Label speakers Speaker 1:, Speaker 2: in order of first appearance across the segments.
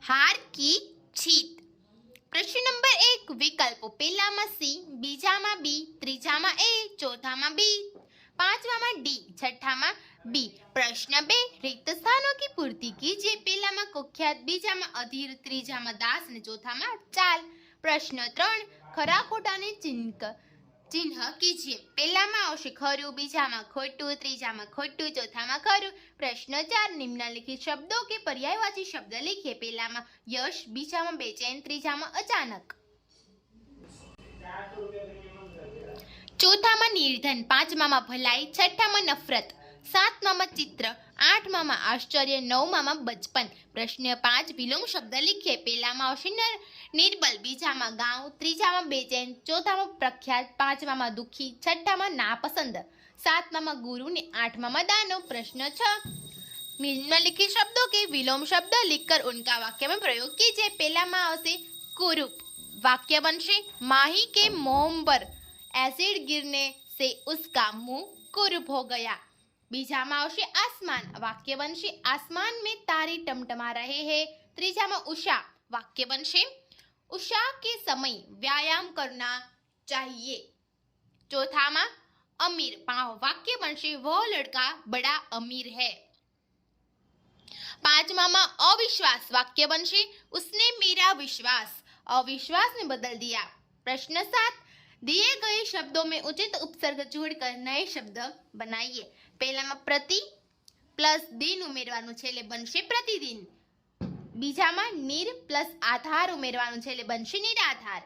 Speaker 1: हार की जीत। प्रश्न नंबर 1 વિકલ્પો પહેલામાં સી, બીજામાં બી, ત્રીજામાં એ, ચોથામાં બી, પાંચમામાં ડી, છઠ્ઠામાં બી। प्रश्न 2 रिक्त स्थानों की पूर्ति कीजिए। પહેલામાં કુખ્યાત, બીજામાં અધીર, ત્રીજામાં દાસ અને ચોથામાં ચાલ। प्रश्न 3 ખરા ખોટાને चिन्ह कीजिए। પહેલામાં આવશે ખરું, બીજામાં ખોટું, ત્રીજામાં ખોટું, ચોથામાં ખરું। प्रश्न 4 निम्नलिखित शब्दों के पर्यायवाची शब्द लिखिए। પહેલામાં यश, બીજામાં बेचैन, ત્રીજામાં अचानक, ચોથામાં निर्धन, પાંચમામાં भलाई, છઠ્ઠામાં नफरत, સાતમામાં चित्र, આઠમામાં आश्चर्य, નવમામાં बचपन। प्रश्न 5 विलोम शब्द लिखिए। પહેલામાં આવશે निर्बल, બીજામાં गांव, ત્રીજામાં बेचैन, ચોથામાં प्रख्यात, પાંચમામાં दुखी, છઠ્ઠામાં नापसंद, सातमाમાં गुरु ने आठमाમાં दानव। प्रश्न 6 निम्नलिखित शब्दों के विलोम शब्द लिखकर उनका वाक्य में प्रयोग कीजिए। પહેલામાં આવશે कुरूप, वाक्य बनશે माही के मोह पर एसिड गिरने से उसका मुंह कुरूप हो गया। બીજામાં આવશે आसमान, वाक्य बनશે आसमान में तारे टमटमा रहे हैं। ત્રીજામાં उषा, वाक्य बनશે उषा के समय व्यायाम करना चाहिए। चौथाમાં अमीर, वाक्य बनશે वह लड़का बड़ा अमीर है। પાંચમામાં अविश्वास, वाक्य बनશે उसने मेरा विश्वास अविश्वास में बदल दिया। प्रश्न 7 दिए गए शब्दों में उचित उपसर्ग जोड़कर नए शब्द बनाइए। પહેલામાં प्रति प्लस दिन ઉમેરવાનું છે એટલે બનશે प्रतिदिन। બીજામાં નીર પ્લસ આધાર ઉમેરવાનું છે એટલે બનશે નિરાધાર।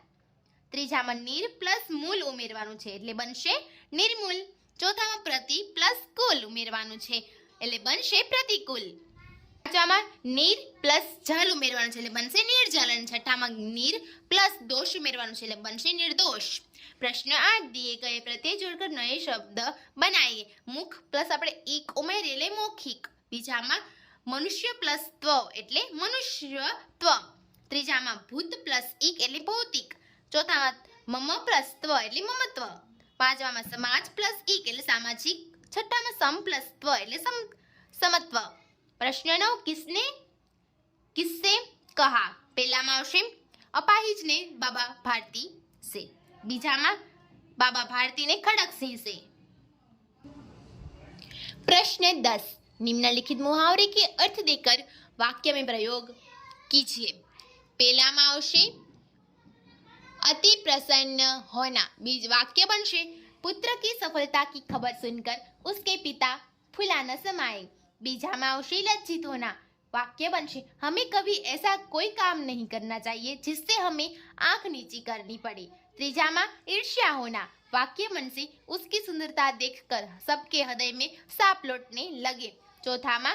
Speaker 1: ત્રીજામાં નીર પ્લસ મૂલ ઉમેરવાનું છે એટલે બનશે નિર્મૂલ। ચોથામાં પ્રતિ પ્લસ કુલ ઉમેરવાનું છે એટલે બનશે પ્રતિકૂલ। પાંચમામાં નીર પ્લસ જલ ઉમેરવાનું છે એટલે બનશે નિર્જલ। અને છઠ્ઠામાં નીર પ્લસ દોષ ઉમેરવાનું છે એટલે બનશે निर्दोष। प्रश्न 8 दिए गए प्रत्यय जोड़कर नए शब्द बनाइए। मुख प्लस આપણે ઈક ઉમેરીએ એટલે મૌખિક। બીજામાં મનુષ્ય પ્લસ ત્વ એટલે મનુષ્યત્વ। ત્રીજામાં ભૂત પ્લસ ઈક એટલે ભૌતિક। ચોથામાં મમ પ્લસ ત્વ એટલે મમત્વ। પાંચમામાં સમાજ પ્લસ ઈક એટલે સામાજિક। છઠ્ઠામાં સમ પ્લસ ત્વ એટલે સમત્વ। प्रश्न 9 किसने किससे कहा। પહેલામાં આવશે અપાહિજ ने बाबा भारती से। બીજામાં बाबा भारती ने खड़क सिंह से। प्रश्न 10 निम्नलिखित मुहावरे के अर्थ देकर वाक्य में प्रयोग कीजिए। પહેલામાં આવશે अति प्रसन्न होना। बीज वाक्य बनશે पुत्र की सफलता की खबर सुनकर उसके पिता फुला न समाए। बीजाમાં આવશે लज्जित होना। वाक्य बनશે हमें कभी ऐसा कोई काम नहीं करना चाहिए जिससे हमें आंख नीची करनी पड़े। ત્રીજામાં ईर्ष्या होना। वाक्य बनશે उसकी सुंदरता देखकर सबके हृदय में सांप लौटने लगे। चौथाમાં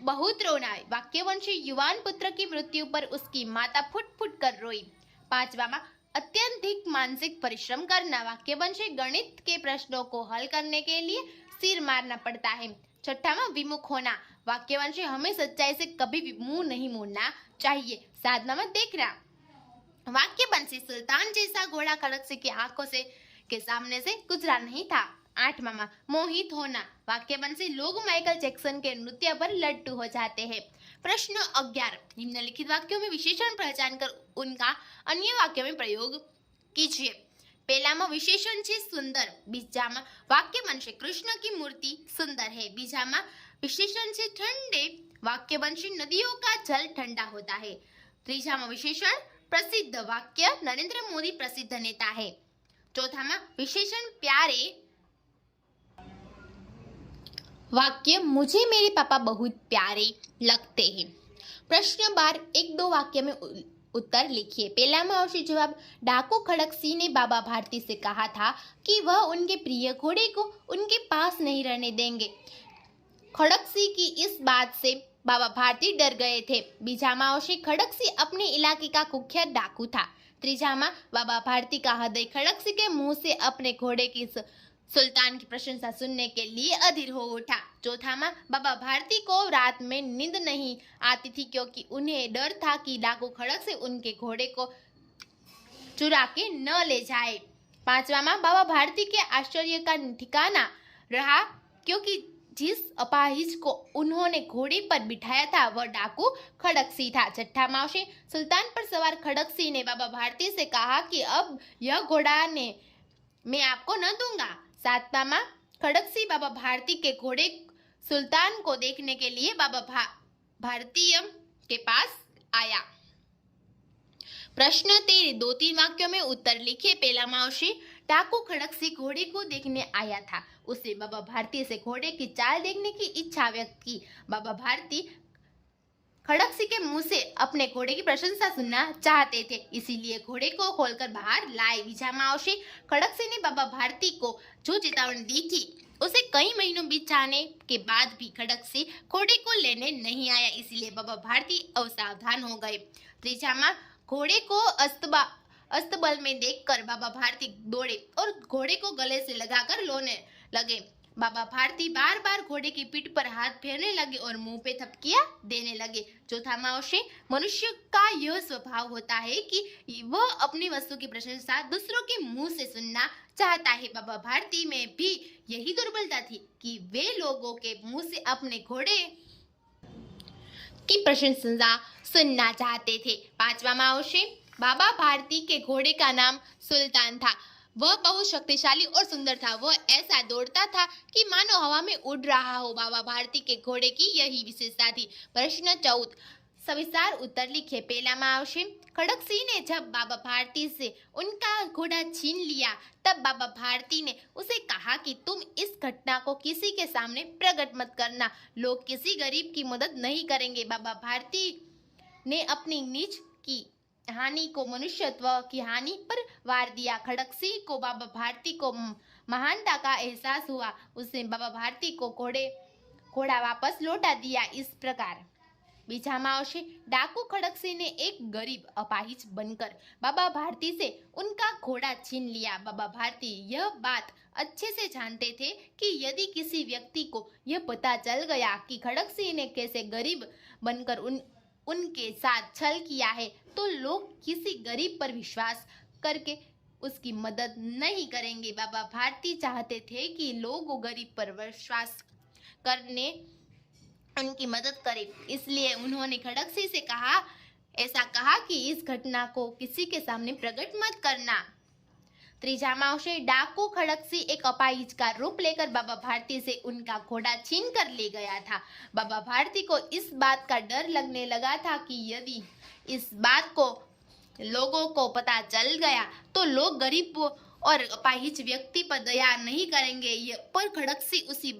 Speaker 1: बहुत रोना। वाक्य बनશે युवान पुत्र की मृत्यु पर उसकी माता फुट फुट कर रोई। पांचवाમાં अत्यधिक मानसिक परिश्रम करना। वाक्य बनશે गणित के प्रश्नों को हल करने के लिए सिर मारना पड़ता है। छठ्ठाમાં विमुख होना। वाक्य बनશે हमें सच्चाई से कभी भी मुंह नहीं मोड़ना चाहिए। सातवाમાં देखना। वाक्य बनશે सुल्तान जैसा घोड़ा खड़क सिंह की आंखों से के सामने से गुजरा नहीं था। आठवां मोहित होना। वाक्य बनશે लोग माइकल जैक्सन के नृत्य पर लट्टू हो जाते हैं। प्रश्न 11 निम्नलिखित वाक्यों में विशेषण पहचान कर उनका अन्य वाक्यों में प्रयोग कीजिए। પહેલામાં વિશેષણ છે સુંદર। બીજામાં વાક્ય બનશે કૃષ્ણ की मूर्ति सुंदर है। બીજામાં વિશેષણ છે ठंडे। वाक्य बनશે नदियों का जल ठंडा होता है। ત્રીજામાં विशेषण प्रसिद्ध। वाक्य नरेंद्र मोदी प्रसिद्ध नेता है। चौथाમાં विशेषण प्यारे। वाक्य मुझे मेरे पापा बहुत प्यारे लगते हैं। प्रश्न 12 एक दो वाक्य में उत्तर लिखिए। પહેલામાં આવશે जवाब डाकू खड़क सिंह ने बाबा भारती से कहा था कि वह उनके प्रिय घोड़े को उनके पास नहीं रहने देंगे। खड़क सिंह की इस बात से बाबा भारती डर गए थे। બીજામાં આવશે खड़क सिंह अपने इलाके का कुख्यात डाकू था। ત્રીજામાં बाबा भारती का हृदय खड़क सिंह के मुंह से अपने घोड़े की सुल्तान की प्रशंसा सुनने के लिए अधीर हो उठा। चौथाમાં बाबा भारती को रात में नींद नहीं आती थी क्योंकि उन्हें डर था कि डाकू खड़क से उनके घोड़े को चुरा के न ले जाए। पांचवाમાં बाबा भारती के आश्चर्य का ठिकाना रहा क्योंकि जिस अपाहिज को उन्होंने घोड़े पर बिठाया था वह डाकू खड़कसी था। छठा मावशी, सुल्तान पर सवार खड़कसी ने बाबा भारती से कहा कि अब यह घोड़ा ने मैं आपको न दूंगा। सातवां माँ, खड़कसी बाबा भारती के घोड़े सुल्तान को देखने के लिए बाबा भारतीय के पास आया। प्रश्न 13, 2-3 वाक्यों में उत्तर लिखिए। पहला मावशी, डाकू खड़कसी घोड़े को देखने आया था। उसे बाबा भारती से घोड़े की चाल देखने की इच्छा व्यक्त की। बाबा भारती खड़कसी के मुंह से अपने घोड़े की प्रशंसा सुनना चाहते थे, इसीलिए घोड़े को खोलकर बाहर लाए। विजय मावशी, खड़कसी ने बाबा भारती को जो चेतावनी दी थी उसे कई महीनों बीत जाने के बाद भी खड़कसी घोड़े को लेने नहीं आया, इसलिए बाबा भारती असावधान हो गए। त्रीजा माँ, घोड़े को अस्तबल में देखकर बाबा भारती दौड़े और घोड़े को गले से लगाकर लोने लगे। बाबा भारती बार बार घोड़े की पीठ पर हाथ फेरने लगे और मुंह पे थपकियां देने लगे। चौथा मावशी, मनुष्य का यह स्वभाव होता है कि वह अपनी वस्तु की प्रशंसा दूसरों के मुंह से सुनना चाहता है। बाबा भारती में भी यही दुर्बलता थी कि वे लोगों के मुंह से अपने घोड़े की प्रशंसा सुनना चाहते थे। पांचवा मावशी, बाबा भारती के घोड़े का नाम सुल्तान था। वह बहुत शक्तिशाली और सुंदर था। वह ऐसा दौड़ता था कि मानो हवा में उड़ रहा हो। बाबा भारती के घोड़े की यही विशेषता थी। प्रश्न 14, सविस्तार उत्तर लिखे। पहला मावशी, खड़कसी ने जब बाबा भारती से उनका घोड़ा छीन लिया तब बाबा भारती ने उसे कहा कि तुम इस घटना को किसी के सामने प्रकट मत करना, लोग किसी गरीब की मदद नहीं करेंगे। बाबा भारती ने अपनी नीच की हानि को मनुष्यत्व की हानि पर वार दिया। खड़कसी को बाबा भारती को महानता का एहसास हुआ। उसने बाबा भारती को घोड़ा वापस लौटा दिया। इस प्रकार बीजा मावशी, डाकू खड़कसी ने एक गरीब अपाहिज बनकर बाबा भारती से उनका घोड़ा छीन लिया। बाबा भारती यह बात अच्छे से जानते थे कि यदि किसी व्यक्ति को यह पता चल गया कि खड़कसी ने कैसे गरीब बनकर उनके साथ छल किया है तो लोग किसी गरीब पर विश्वास करके उसकी मदद नहीं करेंगे। बाबा भारती चाहते थे कि लोग गरीब पर विश्वास करने उनकी मदद करें, इसलिए उन्होंने खड़कसी से ऐसा कहा कि इस घटना को किसी के सामने प्रकट मत करना। त्रीजा मावशी, डाकू खड़कसी एक अपाहिज का रूप लेकर बाबा भारती से उनका घोड़ा छीन कर ले गया था। बाबा भारती को इस बात का डर लगने लगा था कि यदि इस बात को लोगों को पता चल गया तो लोग गरीब और अपाहिज व्यक्ति पर दया नहीं करेंगे। पर खड़कसी उसी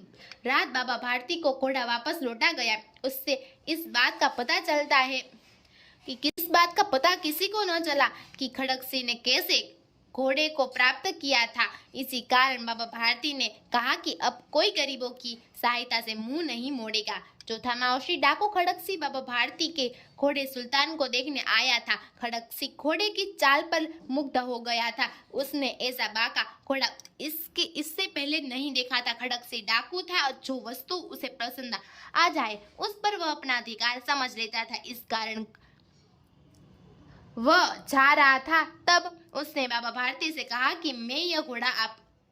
Speaker 1: रात बाबा भारती को घोड़ा वापस लौटा गया। उससे इस बात का पता चलता है कि किस बात का पता किसी को न चला कि खड़कसी ने कैसे घोड़े को प्राप्त किया था। इसी कारण बाबा भारती ने कहा कि अब कोई गरीबों की सहायता से मुंह नहीं मोड़ेगा। चौथा मावशी, डाकू खड़कसी बाबा भारती के घोड़े सुल्तान को देखने आया था। खड़कसी घोड़े की चाल पर मुग्ध हो गया था। उसने ऐसा बाका घोड़ा इससे पहले नहीं देखा था। खड़कसी डाकू था और जो वस्तु उसे पसंद आ जाए उस पर वह अपना अधिकार समझ लेता था। इस कारण वह जा रहा था तब उसने बाबा भारती से कहा कि मैं यह घोड़ा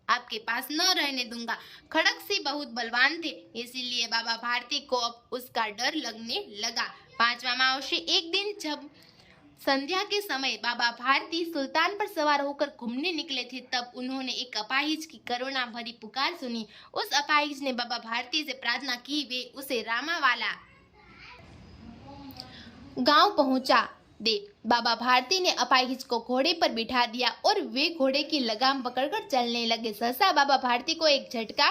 Speaker 1: आपके पास न रहने दूंगा। खड़कसी बहुत बलवान थे, इसीलिए बाबा भारती को अब उसका डर लगने लगा। पांचवा मावशी, एक दिन जब संध्या के समय बाबा भारती सुल्तान पर सवार होकर घूमने निकले थे तब उन्होंने एक अपाहिज की करुणा भरी पुकार सुनी। उस अपाहिज ने बाबा भारती से प्रार्थना की वे उसे रामावाला गांव पहुंचा दे। बाबा भारती ने अपाहिज को घोड़े पर बिठा दिया और वे घोड़े की लगाम पकड़कर चलने लगे। सहसा बाबा भारती को एक झटका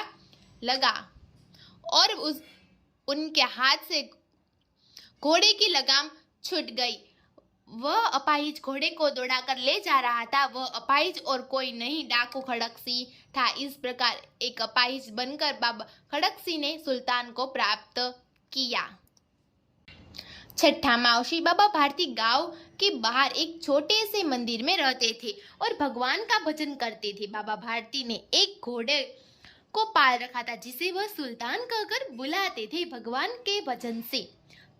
Speaker 1: लगा और उनके हाथ से घोड़े की लगाम छूट गई। वह अपाहिज घोड़े को दौड़ाकर ले जा रहा था। वह अपाहिज और कोई नहीं डाकू खड़कसी था। इस प्रकार एक अपाहिज बनकर बाबा खड़कसी ने सुल्तान को प्राप्त किया। छठा मावशी, बाबा भारती गांव के बाहर एक छोटे से मंदिर में रहते थे और भगवान का भजन करते थे। बाबा भारती ने एक घोड़े को पाल रखा था जिसे वह सुल्तान कहकर बुलाते थे। भगवान के भजन से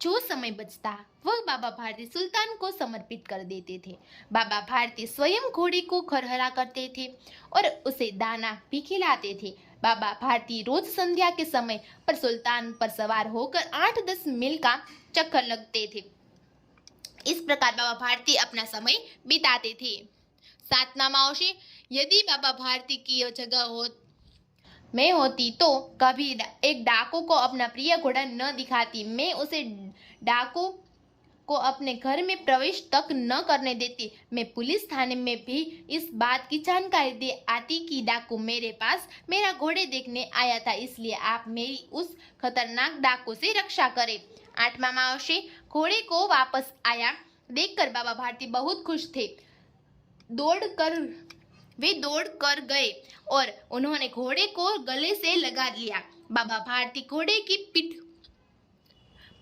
Speaker 1: जो समय बचता वह बाबा भारती सुल्तान को समर्पित कर देते थे। बाबा भारती स्वयं घोड़े को खरहरा करते थे और उसे दाना भी खिलाते थे। बाबा भारती रोज संध्या के समय पर सुल्तान पर सवार होकर 8-10 मील का चक्कर लगते थे। इस प्रकार बाबा भारती अपना समय बिताते थे। सातमा माओशे, यदि बाबा भारती की यह जगह मैं होती तो कभी एक डाकू को अपना प्रिय घोड़ा न दिखाती। मैं उसे डाकू को अपने घर में प्रवेश तक न करने देती। मैं पुलिस थाने में भी इस बात की जानकारी दे आती कि डाकू मेरे पास मेरा घोड़े देखने आया था, इसलिए आप मेरी उस खतरनाक डाकू से रक्षा करें। आठवां माओशे, घोड़े को वापस आया देखकर बाबा भारती बहुत खुश थे। वे दौड़ कर गए और उन्होंने घोड़े को गले से लगा लिया। बाबा भारती घोड़े की पीठ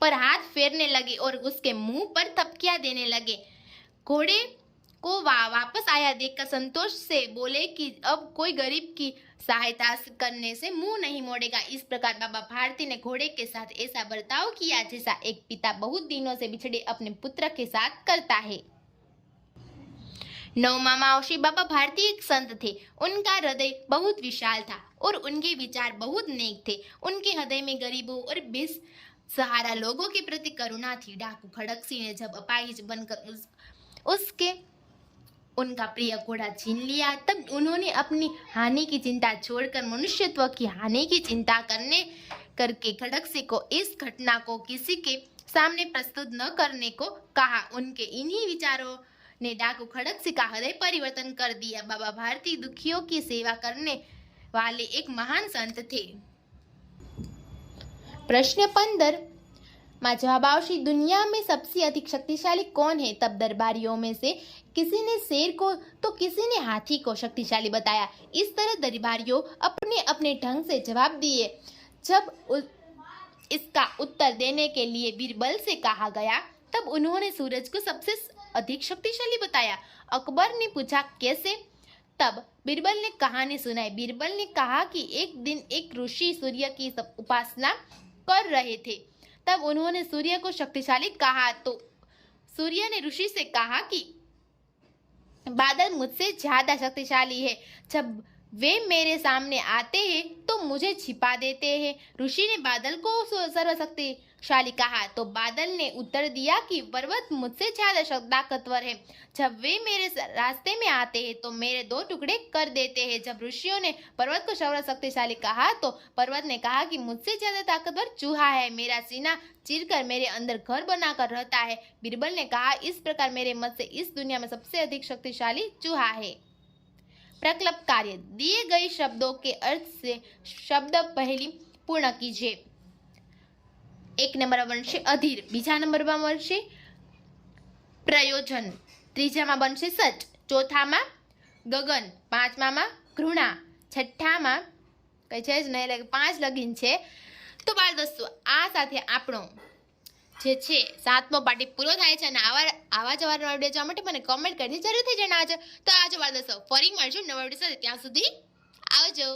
Speaker 1: पर हाथ फेरने लगे और उसके मुंह पर थपकियां देने लगे। घोड़े को वापस आया देखकर संतोष से बोले कि अब कोई गरीब की सहायता करने से मुंह नहीं मोड़ेगा। इस प्रकार बाबा भारती ने घोड़े के साथ ऐसा बर्ताव किया जैसा एक पिता बहुत दिनों से बिछड़े अपने पुत्र के साथ करता है। नौमा माओशे, बाबा भारती एक संत थे। उनका हृदय बहुत विशाल था और उनके विचार बहुत नेक थे। उनके हृदय में गरीबों और बेसहारा लोगों के प्रति करुणा थी। डाकू खड़क सिंह ने जब अपाहिज बनकर उसके उनका प्रिय घोड़ा छीन लिया, तब उन्होंने अपनी हानि की चिंता छोड़कर मनुष्यत्व की हानि की चिंता करके खड़क सिंह को इस घटना को किसी के सामने प्रस्तुत न करने को कहा। उनके इन्हीं विचारों ने डाकू खड़क सिंह का हृदय परिवर्तन कर दिया। बाबा भारती दुखियों की सेवा करने वाले एक महान संत थे। प्रश्न 15 में जवाब आवश्य, दुनिया में सबसे अधिक शक्तिशाली कौन है? तब दरबारियों में से किसी ने शेर को तो किसी ने हाथी को शक्तिशाली बताया। इस तरह दरबारियों अपने अपने ढंग से जवाब दिए। जब इसका उत्तर देने के लिए बीरबल से कहा गया, तब उन्होंने सूरज को सबसे अधिक शक्तिशाली बताया। अकबर ने पूछा कैसे? तब बीरबल ने कहानी सुनाई। बीरबल ने कहा कि एक दिन एक ऋषि सूर्य की उपासना कर रहे थे। तब उन्होंने सूर्य को शक्तिशाली कहा तो सूर्य ने ऋषि से कहा कि बादल मुझसे ज्यादा शक्तिशाली है। जब वे मेरे सामने आते हैं तो मुझे छिपा देते हैं। ऋषि ने बादल को सर्वशक्तिशाली कहा तो बादल ने उत्तर दिया कि पर्वत मुझसे ज्यादा ताकतवर है। जब वे मेरे रास्ते में आते हैं तो मेरे 2 टुकड़े कर देते हैं। जब ऋषियों ने पर्वत को सर्वशक्तिशाली कहा तो पर्वत ने कहा कि मुझसे ज्यादा ताकतवर चूहा है, मेरा सीना चीरकर मेरे अंदर घर बनाकर रहता है। बीरबल ने कहा, इस प्रकार मेरे मत से इस दुनिया में सबसे अधिक शक्तिशाली चूहा है। प्रकल्प कार्य, दिए गए शब्दों के अर्थ से शब्द पहली पूर्ण कीजिए। 1 नंबर बनशे अधीर, बीजा नंबर में बनशे प्रयोजन, तीजा में बनशे सच, चौथा में गगन, 5मा में घृणा, 6ठा में कई छे ज नहीं, 5 लगीन छे। तो बाल दोस्तों, आ साथे आपणो જે છે 7મો પાઠ પૂરો થાય છે અને આવા જ નવા વિડીયો જોવા માટે મને કોમેન્ટ કરીને જરૂરથી જણાવજો। તો આવજો બાળ દોસ્તો, ફરી મળશું નવા વિડીયો સાથે, ત્યાં સુધી આવજો।